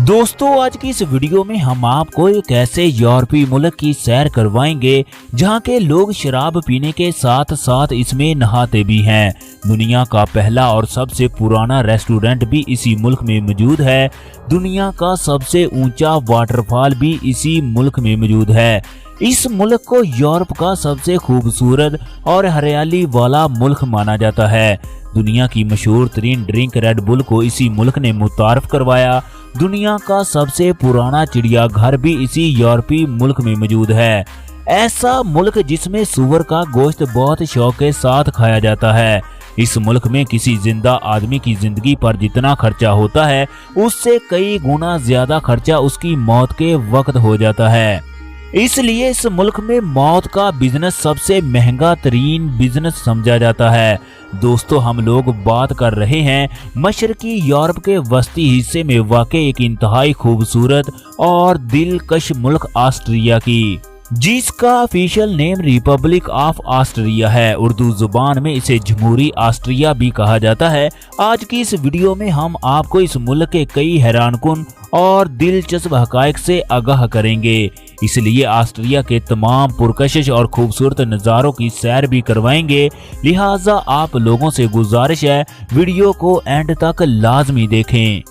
दोस्तों आज की इस वीडियो में हम आपको एक ऐसे यूरोपीय मुल्क की सैर करवाएंगे जहां के लोग शराब पीने के साथ साथ इसमें नहाते भी हैं। दुनिया का पहला और सबसे पुराना रेस्टोरेंट भी इसी मुल्क में मौजूद है। दुनिया का सबसे ऊंचा वाटरफॉल भी इसी मुल्क में मौजूद है। इस मुल्क को यूरोप का सबसे खूबसूरत और हरियाली वाला मुल्क माना जाता है। दुनिया की मशहूर तरीन ड्रिंक रेड बुल को इसी मुल्क ने मुतारफ करवाया। दुनिया का सबसे पुराना चिड़ियाघर भी इसी यूरोपीय मुल्क में मौजूद है। ऐसा मुल्क जिसमें सूअर का गोश्त बहुत शौक के साथ खाया जाता है। इस मुल्क में किसी जिंदा आदमी की जिंदगी पर जितना खर्चा होता है उससे कई गुना ज्यादा खर्चा उसकी मौत के वक्त हो जाता है। इसलिए इस मुल्क में मौत का बिजनेस सबसे महंगा तरीन बिजनेस समझा जाता है। दोस्तों हम लोग बात कर रहे हैं मशरकी यूरोप के वस्ती हिस्से में वाक़ एक इंतहाई खूबसूरत और दिलकश मुल्क ऑस्ट्रिया की, जिसका official name Republic of Austria है। उर्दू जुबान में इसे जमहूरी ऑस्ट्रिया भी कहा जाता है। आज की इस वीडियो में हम आपको इस मुल्क के कई हैरानकुन और दिलचस्प हकायक से आगाह करेंगे, इसलिए ऑस्ट्रिया के तमाम पुरकशिश और खूबसूरत नज़ारों की सैर भी करवाएंगे। लिहाजा आप लोगों से गुजारिश है वीडियो को एंड तक लाजमी देखें।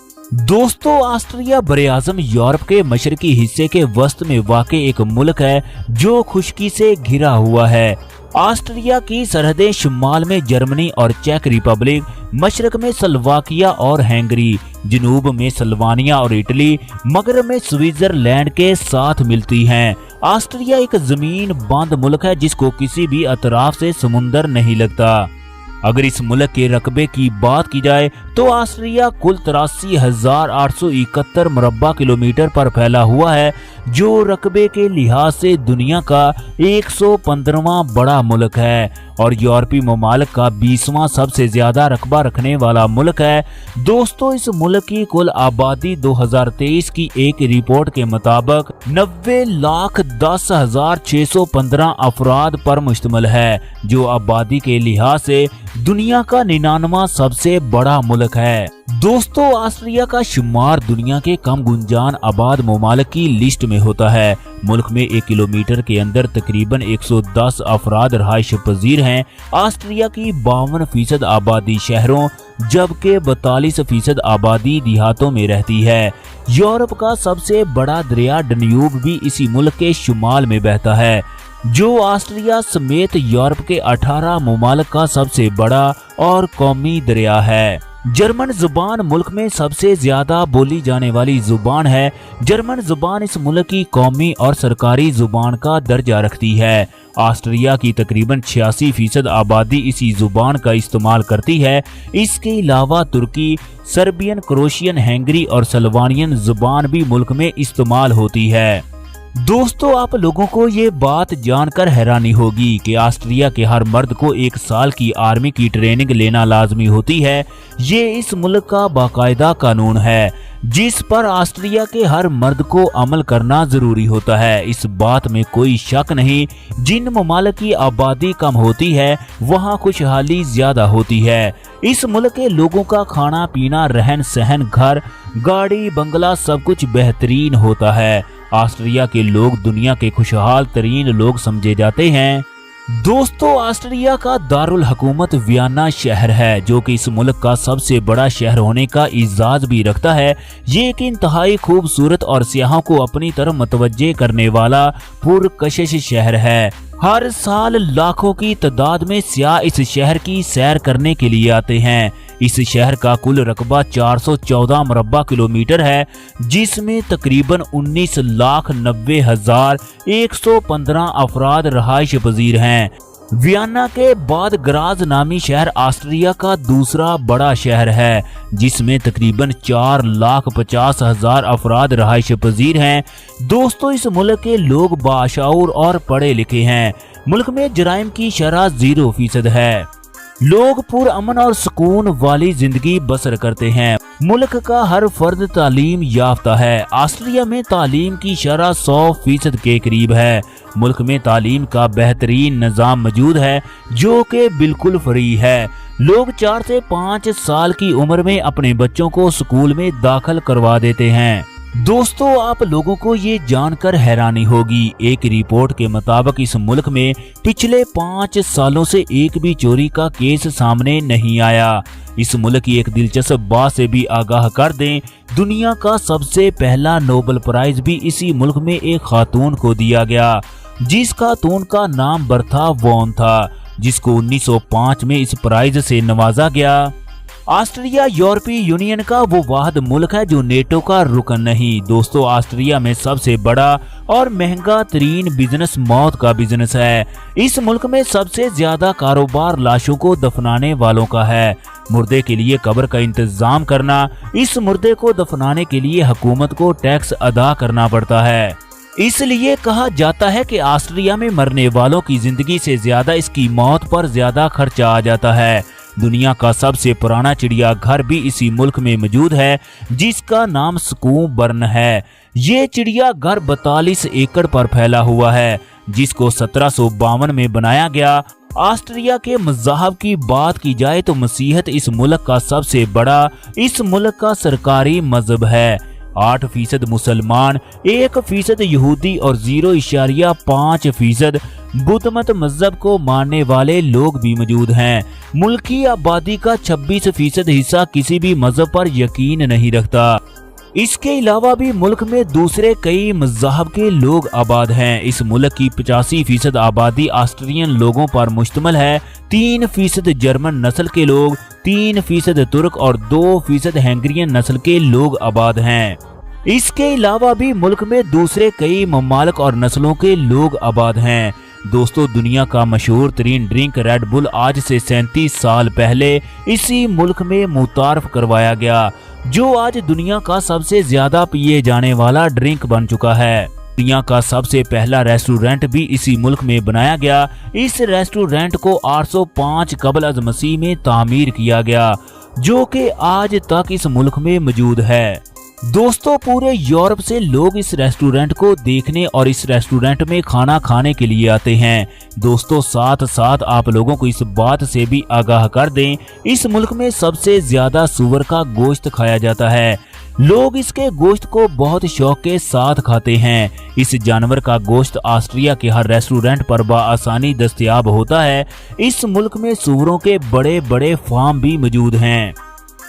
दोस्तों ऑस्ट्रिया बरे-आज़म यूरोप के मशरकी हिस्से के वस्त में वाक़ एक मुल्क है जो खुशकी से घिरा हुआ है। ऑस्ट्रिया की सरहदें शुमाल में जर्मनी और चेक रिपब्लिक, मशरक में स्लोवाकिया और हंगरी, जनूब में स्लोवानिया और इटली, मगरब में स्विट्जरलैंड के साथ मिलती हैं। ऑस्ट्रिया एक जमीन बंद मुल्क है जिसको किसी भी अतराफ से समुंदर नहीं लगता। अगर इस मुल्क के रकबे की बात की जाए तो ऑस्ट्रिया कुल 83,871 मुरब्बा किलोमीटर पर फैला हुआ है, जो रकबे के लिहाज से दुनिया का 115वां बड़ा मुल्क है और यूरोपीय ममालिक का 20वां सबसे ज्यादा रकबा रखने वाला मुल्क है। दोस्तों इस मुल्क की कुल आबादी 2023 की एक रिपोर्ट के मुताबिक 90,10,615 अफराद पर मुश्तमिल है, जो आबादी के लिहाज से दुनिया का 99वां सबसे बड़ा मुल्क है। दोस्तों ऑस्ट्रिया का शुमार दुनिया के कम गुंजान आबाद ममालिक की लिस्ट में होता है। मुल्क में 1 किलोमीटर के अंदर तकरीबन 110 अफराद रहायश पजीर हैं। ऑस्ट्रिया की 52% आबादी शहरों जबकि 42% आबादी देहातों में रहती है। यूरोप का सबसे बड़ा दरिया डन्यूब भी इसी मुल्क के शुमाल में बहता है, जो ऑस्ट्रिया समेत यूरोप के 18 ममालिक का सबसे बड़ा और कौमी दरिया है। जर्मन जुबान मुल्क में सबसे ज्यादा बोली जाने वाली जुबान है। जर्मन जुबान इस मुल्क की कौमी और सरकारी जुबान का दर्जा रखती है। ऑस्ट्रिया की तकरीबन 86% आबादी इसी जुबान का इस्तेमाल करती है। इसके अलावा तुर्की, सर्बियन, क्रोशियन, हंगरी और स्लोवानियन जुबान भी मुल्क में इस्तेमाल होती है। दोस्तों आप लोगों को ये बात जानकर हैरानी होगी कि ऑस्ट्रिया के हर मर्द को 1 साल की आर्मी की ट्रेनिंग लेना लाजमी होती है। ये इस मुल्क का बाकायदा कानून है जिस पर ऑस्ट्रिया के हर मर्द को अमल करना जरूरी होता है। इस बात में कोई शक नहीं, जिन ममालिक की आबादी कम होती है वहाँ खुशहाली ज्यादा होती है। इस मुल्क के लोगों का खाना पीना, रहन सहन, घर, गाड़ी, बंगला सब कुछ बेहतरीन होता है। ऑस्ट्रिया के लोग दुनिया के खुशहाल तरीन लोग समझे जाते हैं। दोस्तों ऑस्ट्रिया का दारुल हुकूमत वियना शहर है, जो कि इस मुल्क का सबसे बड़ा शहर होने का इजाज़ भी रखता है। ये एक इंतहाई खूबसूरत और सियाहों को अपनी तरफ मुतवज्जे करने वाला पुरकशिश शहर है। हर साल लाखों की तादाद में सियाह इस शहर की सैर करने के लिए आते हैं। इस शहर का कुल रकबा 414 मुरब्बा किलोमीटर है, जिसमें तकरीबन 19,90,115 अफराद रहायश पजीर हैं। वियना के बाद ग्राज नामी शहर ऑस्ट्रिया का दूसरा बड़ा शहर है, जिसमें तकरीबन 4,50,000 अफराद रहायश पजीर हैं। दोस्तों इस मुल्क के लोग बाशऊर और पढ़े लिखे हैं। मुल्क में जराइम की शरह 0% है। लोग पुरअमन और सुकून वाली जिंदगी बसर करते हैं। मुल्क का हर फर्द तालीम याफ्ता है। ऑस्ट्रिया में तालीम की शरह 100% के करीब है। मुल्क में तालीम का बेहतरीन निज़ाम मौजूद है जो कि बिल्कुल फ्री है। लोग 4 से 5 साल की उम्र में अपने बच्चों को स्कूल में दाखिल करवा देते हैं। दोस्तों, आप लोगों को ये जानकर हैरानी होगी, एक रिपोर्ट के मुताबिक इस मुल्क में पिछले 5 सालों से एक भी चोरी का केस सामने नहीं आया। इस मुल्क की एक दिलचस्प बात से भी आगाह कर दें, दुनिया का सबसे पहला नोबेल प्राइज भी इसी मुल्क में एक खातून को दिया गया, जिस खातून का नाम बर्था वॉन था, जिसको 1905 में इस प्राइज से नवाजा गया। ऑस्ट्रिया यूरोपीय यूनियन का वो वाहिद मुल्क है जो नेटो का रुकन नहीं। दोस्तों, ऑस्ट्रिया में सबसे बड़ा और महंगा तरीन बिजनेस मौत का बिजनेस है। इस मुल्क में सबसे ज्यादा कारोबार लाशों को दफनाने वालों का है। मुर्दे के लिए कब्र का इंतजाम करना, इस मुर्दे को दफनाने के लिए हुकूमत को टैक्स अदा करना पड़ता है। इसलिए कहा जाता है कि ऑस्ट्रिया में मरने वालों की जिंदगी से ज्यादा इसकी मौत पर ज्यादा खर्चा आ जाता है। दुनिया का सबसे पुराना चिड़ियाघर भी इसी मुल्क में मौजूद है, जिसका नाम स्कूबर्न है। ये चिड़ियाघर 42 एकड़ पर फैला हुआ है, जिसको 1752 में बनाया गया। ऑस्ट्रिया के मज़हब की बात की जाए तो मसीहत इस मुल्क का सबसे बड़ा, इस मुल्क का सरकारी मजहब है। 8% मुसलमान, 1% यहूदी और 0.5% बुद्ध मत मजहब को मानने वाले लोग भी मौजूद हैं। मुल्क की आबादी का 26% हिस्सा किसी भी मजहब पर यकीन नहीं रखता। इसके अलावा भी मुल्क में दूसरे कई मज़हब के लोग आबाद हैं। इस मुल्क की 85% आबादी ऑस्ट्रियन लोगों पर मुश्तमिल है। 3% जर्मन नस्ल के लोग, 3% तुर्क और 2% हंगेरियन नस्ल के लोग आबाद हैं। इसके अलावा भी मुल्क में दूसरे कई ममालिक और नस्लों के लोग आबाद हैं। दोस्तों, दुनिया का मशहूर तरीन ड्रिंक रेड बुल आज से 37 साल पहले इसी मुल्क में मुतारफ करवाया गया, जो आज दुनिया का सबसे ज्यादा पिए जाने वाला ड्रिंक बन चुका है। दुनिया का सबसे पहला रेस्टोरेंट भी इसी मुल्क में बनाया गया। इस रेस्टोरेंट को 805 कबल अज़ मसीह में तामीर किया गया, जो कि आज तक इस मुल्क में मौजूद है। दोस्तों, पूरे यूरोप से लोग इस रेस्टोरेंट को देखने और इस रेस्टोरेंट में खाना खाने के लिए आते हैं। दोस्तों, साथ साथ आप लोगों को इस बात से भी आगाह कर दें, इस मुल्क में सबसे ज्यादा सूअर का गोश्त खाया जाता है। लोग इसके गोश्त को बहुत शौक के साथ खाते हैं। इस जानवर का गोश्त ऑस्ट्रिया के हर रेस्टोरेंट पर बआसानी दस्तयाब होता है। इस मुल्क में सूअरों के बड़े बड़े फार्म भी मौजूद हैं।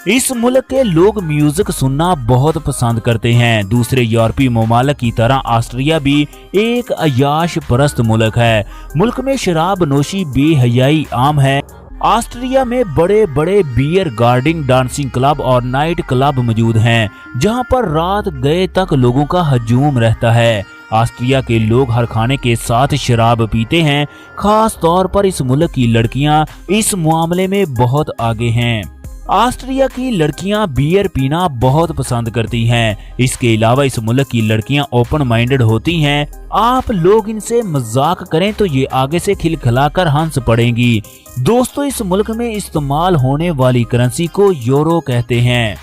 इस मुल्क के लोग म्यूजिक सुनना बहुत पसंद करते हैं। दूसरे यूरोपीय ममालिक की तरह ऑस्ट्रिया भी एक अयाश परस्त मुल्क है। मुल्क में शराब नोशी बेहयाई आम है। ऑस्ट्रिया में बड़े बड़े बियर गार्डिंग, डांसिंग क्लब और नाइट क्लब मौजूद हैं, जहां पर रात गए तक लोगों का हजूम रहता है। ऑस्ट्रिया के लोग हर खाने के साथ शराब पीते हैं। खास तौर पर इस मुल्क की लड़कियां इस मामले में बहुत आगे हैं। ऑस्ट्रिया की लड़कियां बियर पीना बहुत पसंद करती हैं। इसके अलावा इस मुल्क की लड़कियां ओपन माइंडेड होती हैं। आप लोग इनसे मजाक करें तो ये आगे से खिलखिलाकर हंस पड़ेंगी। दोस्तों, इस मुल्क में इस्तेमाल होने वाली करेंसी को यूरो कहते हैं।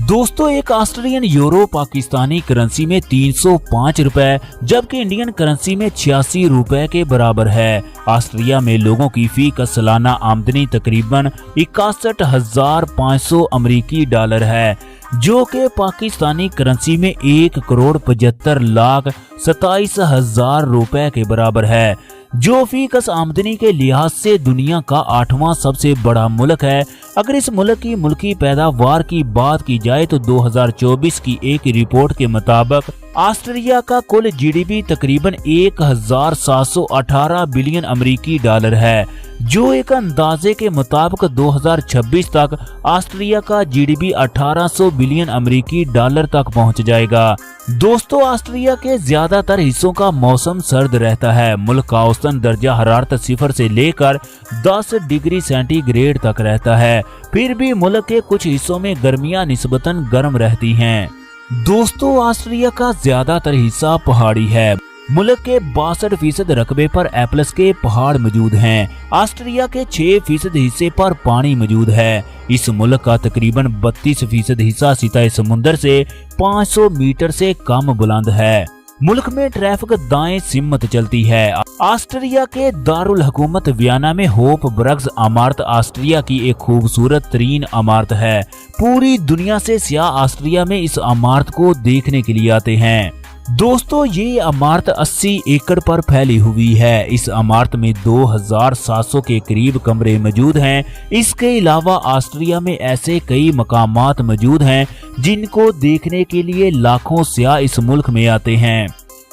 दोस्तों, एक ऑस्ट्रियन यूरो पाकिस्तानी करेंसी में 305 रुपए जबकि इंडियन करेंसी में 86 रुपए के बराबर है। ऑस्ट्रिया में लोगों की फी का सालाना आमदनी तकरीबन 61,500 अमेरिकी डॉलर है, जो कि पाकिस्तानी करेंसी में 1,75,27,000 रुपए के बराबर है, जो फीकस आमदनी के लिहाज से दुनिया का 8वां सबसे बड़ा मुल्क है। अगर इस मुल्क की मुल्की पैदावार की बात की जाए तो 2024 की एक रिपोर्ट के मुताबिक ऑस्ट्रिया का कुल जीडीपी तकरीबन 1,718 बिलियन अमेरिकी डॉलर है, जो एक अंदाजे के मुताबिक 2026 तक ऑस्ट्रिया का जीडीपी 1800 बिलियन अमेरिकी डॉलर तक पहुंच जाएगा। दोस्तों, ऑस्ट्रिया के ज्यादातर हिस्सों का मौसम सर्द रहता है। मुल्क का औसतन दर्जा हरारत 0 से लेकर 10 डिग्री सेंटीग्रेड तक रहता है। फिर भी मुल्क के कुछ हिस्सों में गर्मियां निस्बतन गर्म रहती हैं। दोस्तों, ऑस्ट्रिया का ज्यादातर हिस्सा पहाड़ी है। मुल्क के 62% रकबे पर एटलस के पहाड़ मौजूद हैं। ऑस्ट्रिया के 6% हिस्से पर पानी मौजूद है। इस मुल्क का तकरीबन 32% हिस्सा सतह समुंदर से 500 मीटर से कम बुलंद है। मुल्क में ट्रैफिक दाएं सिमत चलती है। ऑस्ट्रिया के दारुल हुकूमत वियना में होप ब्रग्स इमारत ऑस्ट्रिया की एक खूबसूरत तरीन इमारत है। पूरी दुनिया से सियाह ऑस्ट्रिया में इस इमारत को देखने के लिए आते हैं। दोस्तों, ये इमारत 80 एकड़ पर फैली हुई है। इस इमारत में 2700 के करीब कमरे मौजूद हैं। इसके अलावा ऑस्ट्रिया में ऐसे कई मकामात मौजूद हैं जिनको देखने के लिए लाखों सियाह इस मुल्क में आते हैं।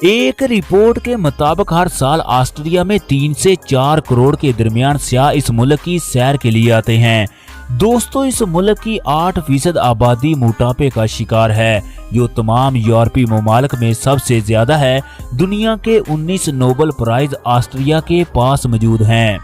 एक रिपोर्ट के मुताबिक हर साल ऑस्ट्रिया में 3 से 4 करोड़ के दरमियान सियाह इस मुल्क की सैर के लिए आते हैं। दोस्तों, इस मुल्क की 8% आबादी मोटापे का शिकार है, जो तमाम यूरोपीय ममालिक में सबसे ज्यादा है। दुनिया के 19 नोबेल प्राइज ऑस्ट्रिया के पास मौजूद हैं।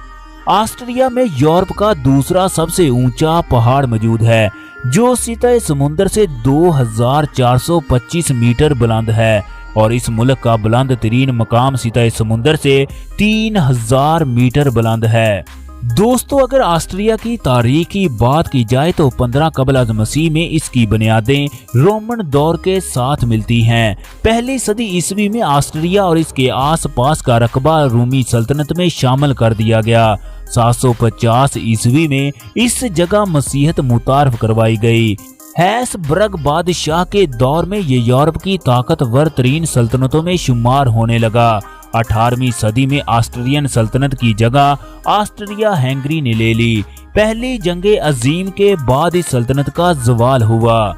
ऑस्ट्रिया में यूरोप का दूसरा सबसे ऊंचा पहाड़ मौजूद है, जो सतह समुद्र से 2425 मीटर बुलंद है और इस मुल्क का बुलंद तरीन मकाम सतह समुद्र से 3000 मीटर बुलंद है। दोस्तों, अगर ऑस्ट्रिया की तारीख की बात की जाए तो 15 कबल मसीह में इसकी बुनियादें रोमन दौर के साथ मिलती हैं। पहली सदी ईस्वी में ऑस्ट्रिया और इसके आसपास का रकबा रूमी सल्तनत में शामिल कर दिया गया। 750 ईस्वी में इस जगह मसीहत मुतारफ करवाई गई। हैसबर्ग बादशाह के दौर में ये यूरोप की ताकतवर तरीन सल्तनतों में शुमार होने लगा। 18वीं सदी में ऑस्ट्रियन सल्तनत की जगह ऑस्ट्रिया हंगरी ने ले ली। पहली जंगे अजीम के बाद इस सल्तनत का जवाल हुआ।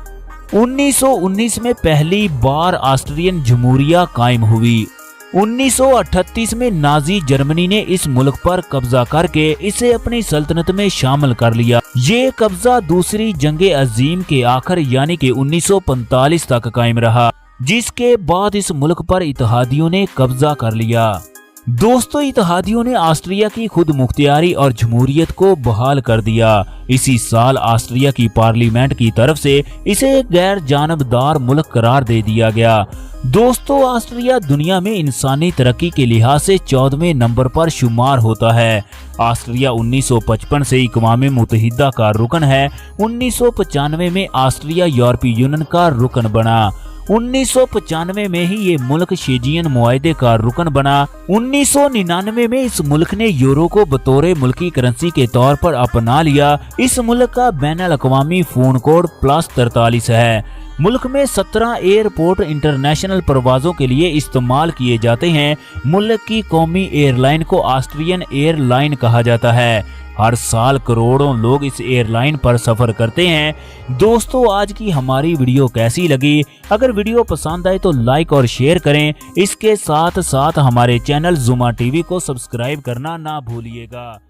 1919 में पहली बार ऑस्ट्रियन जमहूरिया कायम हुई। 1938 में नाजी जर्मनी ने इस मुल्क पर कब्जा करके इसे अपनी सल्तनत में शामिल कर लिया। ये कब्जा दूसरी जंगे अजीम के आखिर यानी कि 1945 तक कायम रहा, जिसके बाद इस मुल्क पर इत्तेहादियों ने कब्जा कर लिया। दोस्तों, इत्तेहादियों ने ऑस्ट्रिया की खुद मुख्तियारी और जमहूरियत को बहाल कर दिया। इसी साल ऑस्ट्रिया की पार्लियामेंट की तरफ से इसे गैर जानबदार मुल्क करार दे दिया गया। दोस्तों, ऑस्ट्रिया दुनिया में इंसानी तरक्की के लिहाज से 14वें नंबर पर शुमार होता है। ऑस्ट्रिया 1955 से अक़वाम मुत्तहिदा का रुकन है। 1995 में ऑस्ट्रिया यूरोपीय यूनियन का रुकन बना। 1995 में ही ये मुल्क शेजियन मुआहदे का रुकन बना। 1999 में इस मुल्क ने यूरो को बतौर मुल्की करेंसी के तौर पर अपना लिया। इस मुल्क का बैनुल अक़वामी फोन कोड +43 है। मुल्क में 17 एयरपोर्ट इंटरनेशनल परवाजों के लिए इस्तेमाल किए जाते हैं। मुल्क की कौमी एयरलाइन को ऑस्ट्रियन एयरलाइन कहा जाता है। हर साल करोड़ों लोग इस एयरलाइन पर सफर करते हैं। दोस्तों, आज की हमारी वीडियो कैसी लगी? अगर वीडियो पसंद आए तो लाइक और शेयर करें। इसके साथ साथ हमारे चैनल जुमा टीवी को सब्सक्राइब करना ना भूलिएगा।